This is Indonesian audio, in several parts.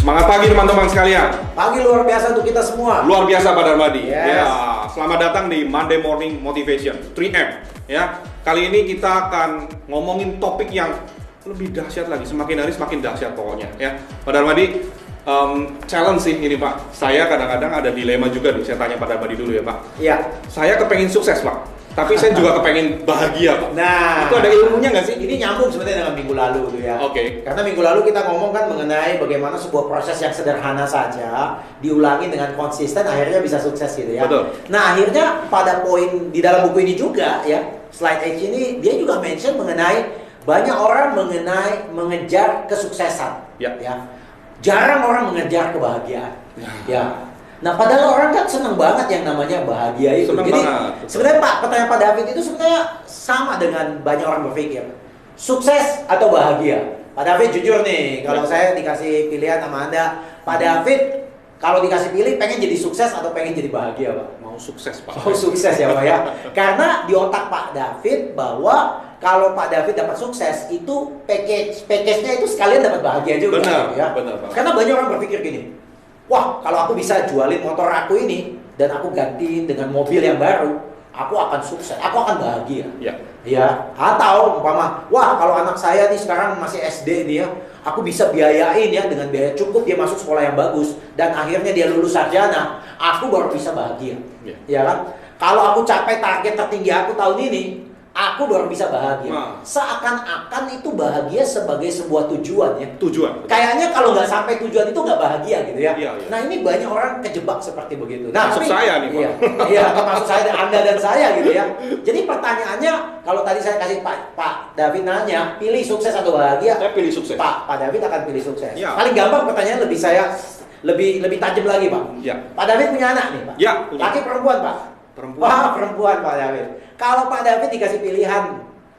Semangat pagi teman-teman sekalian. Pagi luar biasa untuk kita semua. Luar biasa Pak Darmadi. Yes. Ya, selamat datang di Monday Morning Motivation 3M. Ya, kali ini kita akan ngomongin topik yang lebih dahsyat lagi. Semakin hari semakin dahsyat pokoknya. Ya, Pak Darmadi, challenge sih ini Pak. Saya kadang-kadang ada dilema juga nih. Saya tanya Pak Darmadi dulu ya Pak. Iya. Saya kepengen sukses Pak. Tapi saya juga kepengen bahagia Pak. Nah, itu ada ilmunya nggak sih? Ini nyambung sebenarnya dengan minggu lalu tuh ya. Oke. Karena minggu lalu kita ngomong kan mengenai bagaimana sebuah proses yang sederhana saja diulangi dengan konsisten akhirnya bisa sukses gitu ya. Betul. Nah, akhirnya pada poin di dalam buku ini juga ya, slide H ini dia juga mention mengenai banyak orang mengejar kesuksesan. Ya. Jarang orang mengejar kebahagiaan. Ya. Nah, padahal orang kan seneng banget yang namanya bahagia itu. Seneng Jadi banget. sebenarnya pertanyaan Pak David itu sebenarnya sama dengan banyak orang berpikir. Sukses atau bahagia? Pak David jujur nih, kalau saya dikasih pilihan sama Anda, Pak David kalau dikasih pilih pengen jadi sukses atau pengen jadi bahagia, Pak? Mau sukses Pak. Oh, sukses ya Pak ya. Karena di otak Pak David bahwa kalau Pak David dapat sukses itu package-nya itu sekalian dapat bahagia juga. Benar, ya. benar Pak. Karena banyak orang berpikir gini, wah kalau aku bisa jualin motor aku ini dan aku gantiin dengan mobil yang baru, aku akan sukses, aku akan bahagia. Ya. Atau umpama, wah kalau anak saya nih sekarang masih SD nih ya, aku bisa biayain ya dengan biaya cukup dia masuk sekolah yang bagus dan akhirnya dia lulus sarjana, aku baru bisa bahagia. Ya kan? Kalau aku capai target tertinggi aku tahun ini, aku baru bisa bahagia. Nah. Seakan-akan itu bahagia sebagai sebuah tujuan ya. Tujuan. Kayaknya kalau nggak sampai tujuan itu nggak bahagia gitu ya. Iya. Nah ini banyak orang kejebak seperti begitu. Nah, Maksud saya nih Pak. Iya, termasuk saya, Anda dan saya gitu ya. Jadi pertanyaannya, kalau tadi saya kasih Pak David nanya, pilih sukses atau bahagia? Saya pilih sukses. Pak David akan pilih sukses. Ya. Paling gampang pertanyaan lebih tajam lagi Pak. Ya. Pak David punya anak nih Pak. Ya, punya. Laki perempuan Pak. Perempuan. Wah, perempuan Pak David. Kalau Pak David dikasih pilihan,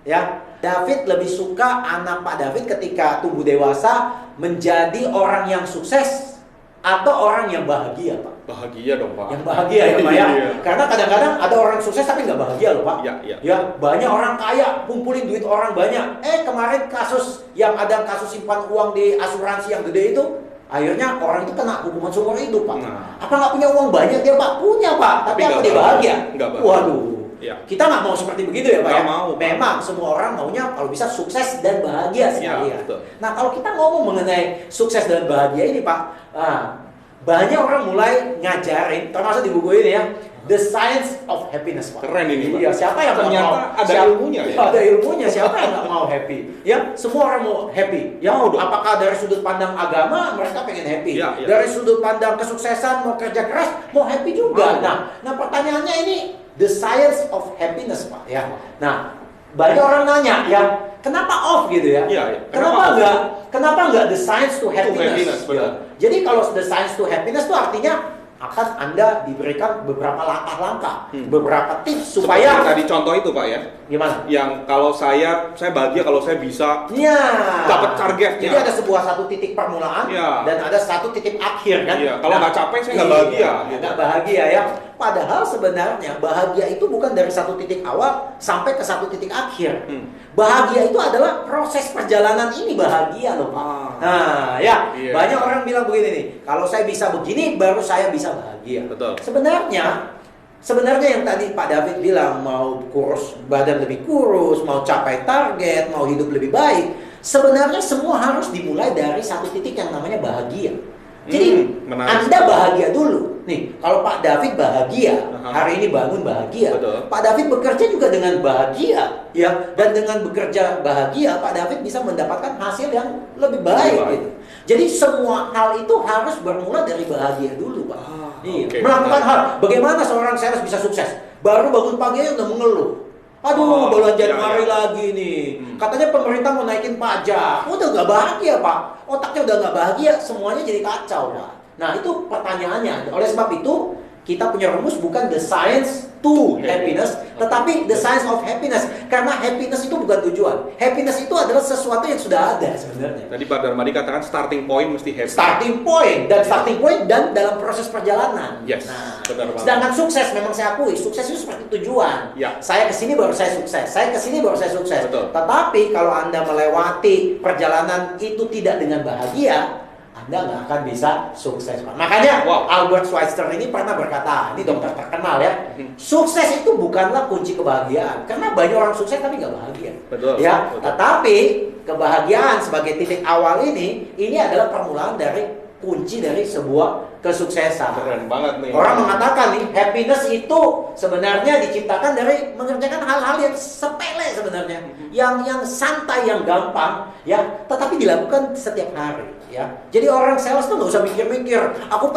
ya, David lebih suka anak Pak David ketika tumbuh dewasa menjadi orang yang sukses atau orang yang bahagia, Pak? Bahagia dong Pak. Yang bahagia ya Pak ya. Iya. Karena kadang-kadang ada orang sukses tapi nggak bahagia loh Pak. Iya. Ya, banyak orang kaya kumpulin duit orang banyak. Kemarin kasus yang ada kasus simpan uang di asuransi yang gede itu, akhirnya orang itu kena hukuman seumur hidup Pak. Nah. Apa nggak punya uang banyak dia Pak? Punya Pak. Tapi apa nggak dia bahagia? Nggak bahagia. Waduh. Ya. Kita nggak mau seperti begitu ya Pak Nggak ya? mau, Pak. Memang semua orang maunya kalau bisa sukses dan bahagia sekalian. betul. Nah kalau kita ngomong mengenai sukses dan bahagia ini Pak, banyak orang mulai ngajarin, termasuk di buku ini ya, The Science of Happiness Pak. Keren ini Pak. Iya, siapa yang nggak Ternyata mau? ada ilmunya ya? Ada ilmunya, siapa yang nggak mau happy? Ya, semua orang mau happy. Ya, Mau dong. apakah dari sudut pandang agama mereka pengen happy? Ya. Dari sudut pandang kesuksesan mau kerja keras mau happy juga. Mau. Nah pertanyaannya ini The Science of Happiness Pak ya. Nah, banyak orang nanya ya, kenapa off gitu ya? Iya. Kenapa enggak The Science to Happiness? benar. Ya. Jadi kalau The Science to Happiness itu artinya akan Anda diberikan beberapa langkah-langkah, beberapa tips supaya tadi contoh itu Pak ya. gimana? Yang kalau saya bahagia kalau saya bisa Ya. dapat targetnya. Jadi ada satu titik permulaan Ya. dan ada satu titik akhir kan? Iya, kalau nggak capek saya nggak bahagia. Gitu. Nggak bahagia ya. Padahal sebenarnya bahagia itu bukan dari satu titik awal sampai ke satu titik akhir. Bahagia itu adalah proses perjalanan ini bahagia loh Pak. Nah ya, Iya. banyak orang bilang begini nih, kalau saya bisa begini baru saya bisa bahagia. Betul. Sebenarnya yang tadi Pak David bilang mau kurus, badan lebih kurus, mau capai target, mau hidup lebih baik, sebenarnya semua harus dimulai dari satu titik yang namanya bahagia. Jadi menarik. Anda bahagia dulu. Nih, kalau Pak David bahagia, hari ini bangun bahagia. Betul. Pak David bekerja juga dengan bahagia, ya. Dan dengan bekerja bahagia, Pak David bisa mendapatkan hasil yang lebih baik. Gitu. Jadi semua hal itu harus bermula dari bahagia dulu, Pak. Okay. Melakukan hal. Bagaimana seorang sales bisa sukses? Baru bangun pagi aja udah mengeluh. Aduh, bulan Januari lagi nih. Katanya pemerintah mau naikin pajak. Udah nggak bahagia, Pak. Otaknya udah nggak bahagia, semuanya jadi kacau, Pak. Nah, itu pertanyaannya. Oleh sebab itu, kita punya rumus bukan the science to happiness, tetapi the science of happiness. Karena happiness itu bukan tujuan. Happiness itu adalah sesuatu yang sudah ada sebenarnya. Tadi Pak Darmadi katakan starting point mesti happy. Starting point dan dalam proses perjalanan. Yes, Nah, benar banget. sedangkan sukses memang saya akui, sukses itu seperti tujuan. Ya. Saya kesini baru saya sukses. Saya kesini baru saya sukses. Betul. Tetapi kalau Anda melewati perjalanan itu tidak dengan bahagia, Anda nggak akan bisa sukses, Pak. Makanya Albert Schweitzer ini pernah berkata, ini dokter terkenal ya, sukses itu bukanlah kunci kebahagiaan. Karena banyak orang sukses tapi nggak bahagia. Betul. Ya, betul. tetapi kebahagiaan sebagai titik awal ini adalah permulaan dari kunci dari sebuah kesuksesan. Keren banget nih. Orang mengatakan nih, happiness itu sebenarnya diciptakan dari mengerjakan hal-hal yang sepele sebenarnya, yang santai, yang gampang, ya, tetapi dilakukan setiap hari, ya. Jadi orang sales tuh nggak usah mikir-mikir, aku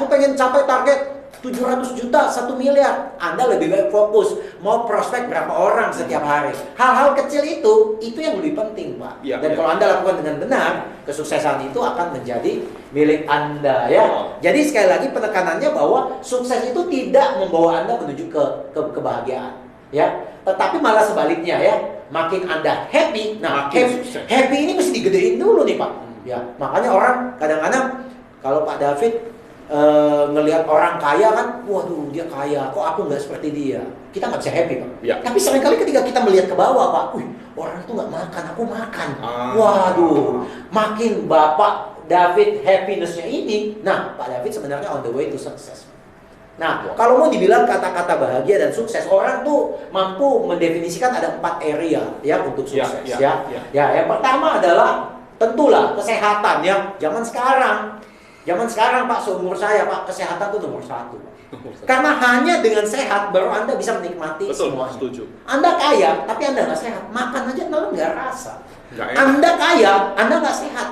pengen capai target 700 juta, 1 miliar. Anda lebih baik fokus mau prospek berapa orang setiap hari. Hal-hal kecil itu yang lebih penting, Pak. Ya, Dan kalau Anda lakukan dengan benar, kesuksesan itu akan menjadi milik Anda, ya. Jadi sekali lagi penekanannya bahwa sukses itu tidak membawa Anda menuju ke kebahagiaan, ya. Tetapi malah sebaliknya, ya. Makin Anda happy, happy ini mesti digedein dulu nih, Pak. Ya, makanya orang kadang-kadang kalau Pak David ngelihat orang kaya kan, waduh dia kaya, kok aku nggak seperti dia, kita nggak bisa happy, Pak. Ya. Tapi seringkali ketika kita melihat ke bawah, Pak, orang itu nggak makan, aku makan. Waduh, makin Bapak David happiness-nya ini, nah Pak David sebenarnya on the way to success. Nah, kalau mau dibilang kata-kata bahagia dan sukses, orang tuh mampu mendefinisikan ada 4 area ya untuk sukses, ya. Yang pertama adalah tentulah kesehatan, ya. Zaman sekarang Pak, seumur saya Pak, kesehatan itu nomor 1. Karena hanya dengan sehat baru Anda bisa menikmati semuanya. Setuju. Anda kaya, tapi Anda nggak sehat, makan aja malah nggak rasa. Anda kaya, Anda nggak sehat.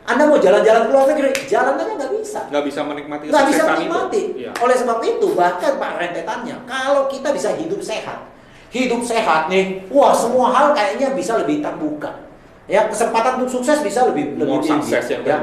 Anda mau jalan-jalan ke luar negeri, jalan aja nggak bisa. Nggak bisa menikmati. Nggak bisa menikmati. Ya. Oleh sebab itu, bahkan Pak rentetannya, kalau kita bisa hidup sehat nih, wah semua hal kayaknya bisa lebih terbuka. Ya, kesempatan untuk sukses bisa lebih tinggi. Ya.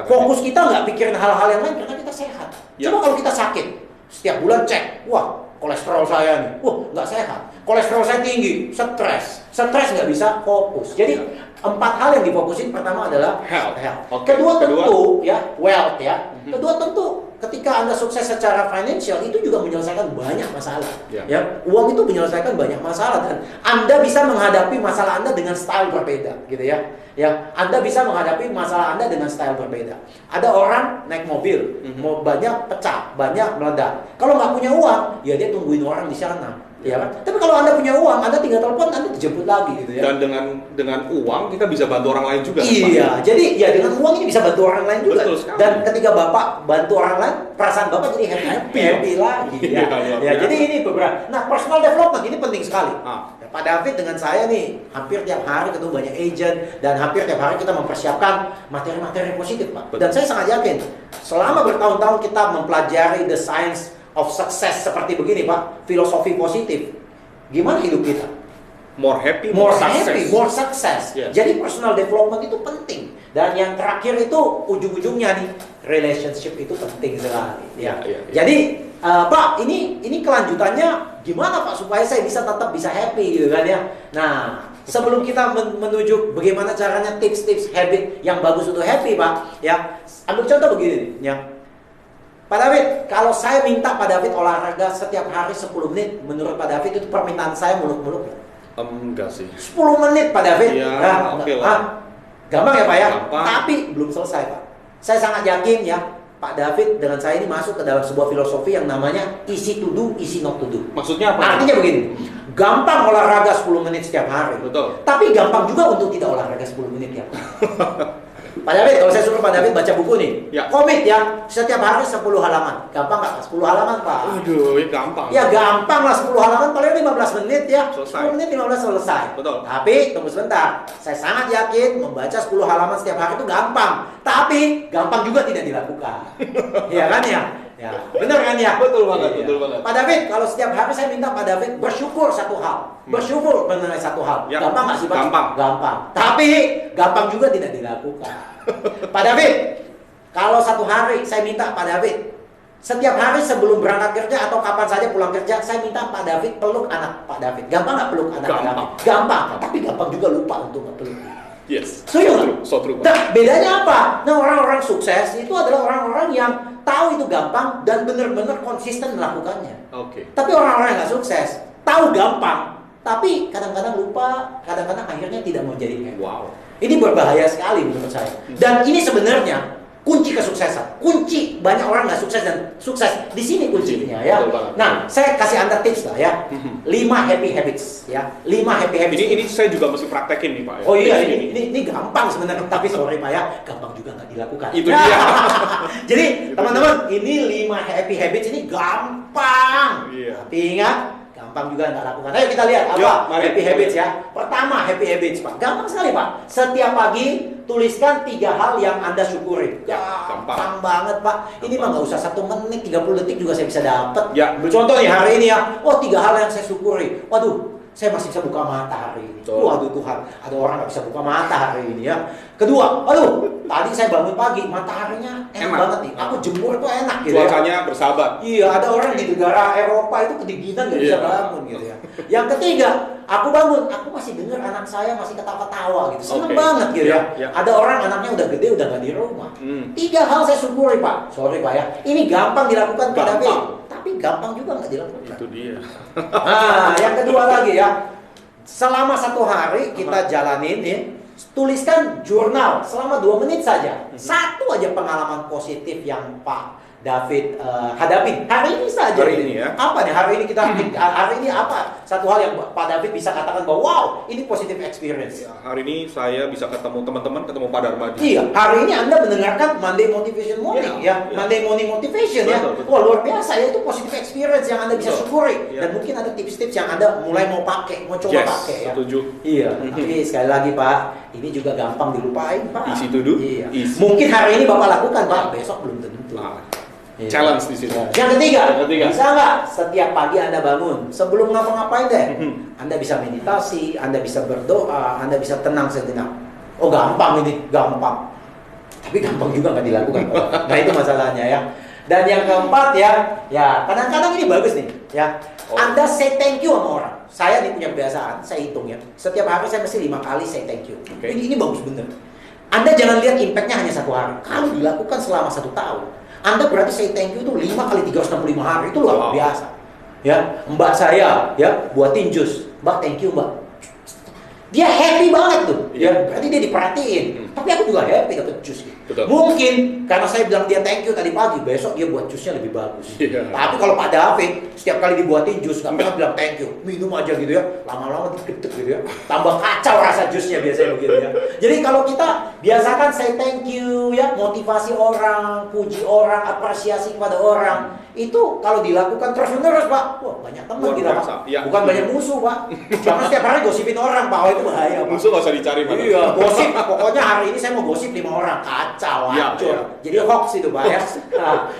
Fokus kita nggak pikirin hal-hal yang lain karena kita sehat. Coba kalau kita sakit, setiap bulan cek, wah kolesterol saya nih, wah nggak sehat. Kolesterol saya tinggi, stres nggak bisa fokus. Jadi 4 hal yang difokusin, pertama adalah health. Kedua tentu ya wealth, ya. Kedua tentu ketika Anda sukses secara financial itu juga menyelesaikan banyak masalah. Ya, uang itu menyelesaikan banyak masalah dan Anda bisa menghadapi masalah Anda dengan style berbeda, gitu ya. Ya, Anda bisa menghadapi masalah Anda dengan style berbeda. Ada orang naik mobil, mau banyak pecah, banyak meledak. Kalau nggak punya uang, ya dia tungguin orang di sana. Ya kan? Tapi kalau Anda punya uang, Anda tinggal telepon, Anda dijemput lagi, gitu ya. Dan dengan uang kita bisa bantu orang lain juga. Iya, jadi ya dengan uang ini bisa bantu orang lain juga. Dan ketika Bapak bantu orang lain, perasaan Bapak jadi happy lagi. Ya, jadi ini beberapa. Nah, personal development ini penting sekali. Pak David dengan saya nih, hampir tiap hari ketemu banyak agent dan hampir tiap hari kita mempersiapkan materi-materi positif, Pak. Dan saya sangat yakin, selama bertahun-tahun kita mempelajari the science of success seperti begini, Pak, filosofi positif, gimana hidup kita? More happy, more success. Yes. Jadi personal development itu penting. Dan yang terakhir itu ujung-ujungnya nih, relationship itu penting sekali. Ya. Jadi Pak, ini kelanjutannya gimana Pak supaya saya tetap bisa happy, gitu kan ya? Nah, sebelum kita menuju bagaimana caranya tips-tips habit yang bagus untuk happy, Pak, ya, ambil contoh begini nih, ya. Pak David, kalau saya minta Pak David olahraga setiap hari 10 menit, menurut Pak David itu permintaan saya muluk-muluk ya? Enggak sih. 10 menit Pak David? Iya, oke lah. Gampang ya Pak ya? Gampang. Tapi belum selesai Pak. Saya sangat yakin ya, Pak David dengan saya ini masuk ke dalam sebuah filosofi yang namanya easy to do, easy not to do. Maksudnya apa? Artinya begini, gampang olahraga 10 menit setiap hari. Betul. Tapi gampang juga untuk tidak olahraga 10 menit ya Pak. Pak David, kalau saya suruh Pak David baca buku nih, komit ya, setiap hari 10 halaman. Gampang nggak? 10 halaman Pak? Aduh, ya gampang. Ya gampang lah, 10 halaman paling 15 menit ya. Selesai. 10 menit 15 selesai. Betul. Tapi tunggu sebentar, saya sangat yakin membaca 10 halaman setiap hari itu gampang. Tapi gampang juga tidak dilakukan. Iya kan ya? Ya, benar kan ya? Betul banget, betul banget. Pak David, kalau setiap hari saya minta Pak David bersyukur satu hal. Bersyukur mengenai satu hal. Ya. Gampang nggak sih Pak? Gampang. Tapi gampang juga tidak dilakukan. Pak David, kalau satu hari saya minta Pak David, setiap hari sebelum berangkat kerja atau kapan saja pulang kerja, saya minta Pak David peluk anak Pak David. Gampang nggak peluk anak Pak David? Gampang. Tapi gampang juga lupa untuk peluk. Yes. So true. Nah, bedanya apa? Nah, orang-orang sukses itu adalah orang-orang yang tahu itu gampang dan benar-benar konsisten melakukannya. Oke. Tapi orang-orang yang nggak sukses tahu gampang, tapi kadang-kadang lupa, kadang-kadang akhirnya tidak mau jadi. Wow. Ini berbahaya sekali menurut saya. Dan ini sebenarnya kunci kesuksesan. Kunci banyak orang nggak sukses dan sukses di sini kuncinya ya. Nah, saya kasih Anda tips lah ya. 5 happy habits ya. 5 happy habits. Ini saya juga mesti praktekin nih Pak. Ya. Oh iya, ini gampang sebenarnya, tapi sorry Pak ya, gampang juga nggak dilakukan. Itu dia. Jadi teman-teman, ini 5 happy habits ini gampang. Iya. Tapi ingat, gampang juga nggak lakukan. Ayo kita lihat apa happy habits ya. Pertama, happy habits Pak. Gampang sekali Pak. Setiap pagi tuliskan 3 hal yang Anda syukuri. Gampang banget Pak. Ini mah nggak usah 1 menit, 30 detik juga saya bisa dapat. Ya. Contoh nih hari ini ya. Oh, 3 hal yang saya syukuri. Waduh, saya masih bisa buka mata hari ini. Waduh Tuhan, ada orang nggak bisa buka mata hari ini ya. Kedua, aduh, tadi saya bangun pagi, mataharinya enak banget nih. Aku jemur tuh enak gitu. Cuacanya bersahabat. Iya, ada orang di negara Eropa itu kedinginan nggak bisa bangun gitu ya. Yang ketiga, aku bangun, aku masih dengar anak saya masih ketawa-tawa gitu. Seneng banget gitu ya. Ada orang anaknya udah gede, udah nggak di rumah. 3 hal saya syukuri Pak. Sorry Pak ya, ini gampang dilakukan Pak David, tapi gampang juga nggak dilakukan. Itu dia. Nah, yang kedua lagi ya, selama 1 hari kita jalanin ya, tuliskan jurnal selama 2 menit saja. 1 aja pengalaman positif yang Pak David hadapin hari ini saja. Hari ini ya. Apa nih hari ini kita hari ini apa? 1 hal yang Pak David bisa katakan bahwa wow, ini positive experience. Ya, hari ini saya bisa ketemu teman-teman, ketemu Pak Darmadi. Iya, hari ini Anda mendengarkan Monday Motivation Morning ya. Monday Morning Motivation ya. Wah, luar biasa ya, itu positive experience yang Anda bisa syukuri. Dan mungkin ada tips-tips yang Anda mulai mau pakai, mau coba pakai ya. Setuju. Iya, tapi sekali lagi Pak, ini juga gampang dilupain Pak. Easy to do. Iya. Mungkin hari ini Bapak lakukan Pak, besok belum tentu. Challenge di situ. Yang ketiga, bisa nggak setiap pagi Anda bangun sebelum ngapa-ngapain deh, Anda bisa meditasi, Anda bisa berdoa, Anda bisa tenang sejenak. Oh gampang ini, gampang. Tapi gampang juga nggak dilakukan. Nah itu masalahnya ya. Dan yang keempat ya kadang-kadang ini bagus nih ya. Anda say thank you sama orang. Saya nih punya kebiasaan, saya hitung ya. Setiap hari saya mesti 5 kali say thank you. Ini bagus bener. Anda jangan lihat impactnya hanya 1 hari. Kalau dilakukan selama 1 tahun, Anda berarti say thank you itu 5 kali 365 hari, itu luar biasa. Ya, Mbak saya ya buatin jus. Mbak, thank you Mbak. Dia happy banget tuh. Ya, berarti dia diperhatiin. Tapi aku juga happy dapat jus gitu. Mungkin karena saya bilang dia thank you tadi pagi, besok dia buat jusnya lebih bagus. Tapi kalau Pak David setiap kali dibuatin jus nggak pernah bilang thank you, minum aja gitu ya. Lama-lama diketuk gitu ya. Tambah kacau rasa jusnya biasanya begitu ya. Jadi kalau kita biasakan say thank you ya, motivasi orang, puji orang, apresiasi kepada orang, itu kalau dilakukan terus-menerus Pak, wah banyak teman kita Pak. Bukan banyak musuh Pak. Jangan setiap hari gosipin orang Pak, oh itu bahaya Pak. Musuh nggak usah dicari Pak. Iya, gosip. Pokoknya hari ini saya mau gosip 5 orang, kacau, hancur. Jadi hoax itu Pak ya.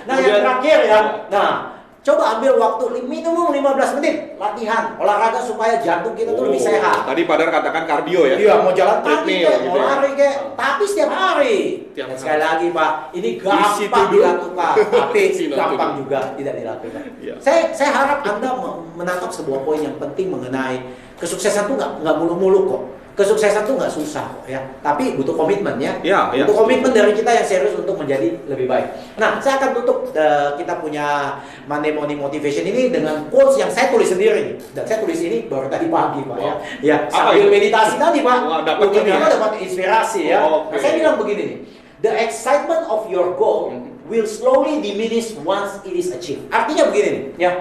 Nah yang terakhir ya, coba ambil waktu minimum 15 menit latihan olahraga supaya jantung kita tuh lebih sehat. Tadi Pak Dar katakan kardio ya? Iya, mau jalan kaki kek, mau lari kek, tapi setiap hari. Sekali lagi Pak, ini gampang dilakukan, tapi gampang juga tidak dilakukan. Saya harap Anda menangkap sebuah poin yang penting mengenai kesuksesan tuh nggak mulu-mulu kok. Kesuksesan tuh nggak susah kok ya, tapi butuh komitmen ya. Butuh komitmen dari kita yang serius untuk menjadi lebih baik. Nah, saya akan tutup kita punya Monday Morning Motivation ini dengan quotes yang saya tulis sendiri nih. Dan saya tulis ini baru tadi pagi Pak ya. Ya, sambil meditasi tadi Pak. Dapat inspirasi ya. Nah, saya bilang begini nih. The excitement of your goal will slowly diminish once it is achieved. Artinya begini nih ya.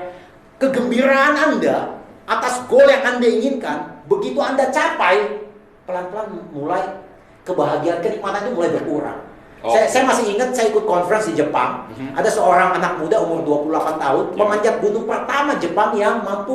Kegembiraan Anda atas goal yang Anda inginkan, begitu Anda capai, pelan-pelan mulai kebahagiaan, kenikmatan itu mulai berkurang. Saya masih ingat saya ikut conference di Jepang. Ada seorang anak muda umur 28 tahun, pemanjat gunung pertama Jepang yang mampu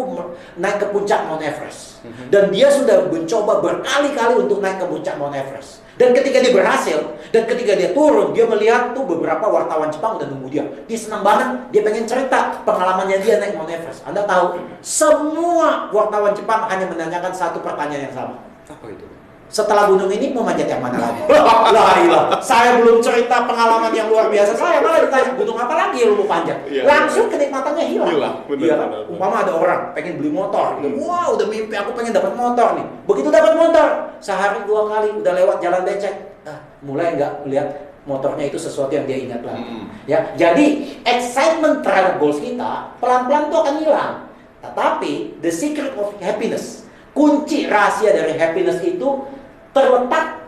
naik ke puncak Mount Everest. Dan dia sudah mencoba berkali-kali untuk naik ke puncak Mount Everest. Dan ketika dia berhasil, dan ketika dia turun, dia melihat tuh beberapa wartawan Jepang udah nunggu dia. Dia senang banget, dia pengen cerita pengalamannya dia naik Mount Everest. Anda tahu, semua wartawan Jepang hanya menanyakan satu pertanyaan yang sama. Apa itu? Setelah gunung ini mau manjat yang mana lagi? Lah, saya belum cerita pengalaman yang luar biasa. Saya malah ditanya gunung apa lagi yang lu mau panjat? Langsung kenikmatannya hilang. Benar. Umpama ada orang pengen beli motor, wah udah mimpi aku pengen dapat motor nih. Begitu dapat motor, sehari 2 kali udah lewat jalan becek, mulai nggak melihat motornya itu sesuatu yang dia ingat lagi. Ya, jadi excitement terhadap goals kita pelan-pelan tuh akan hilang. Tetapi the secret of happiness, kunci rahasia dari happiness itu terletak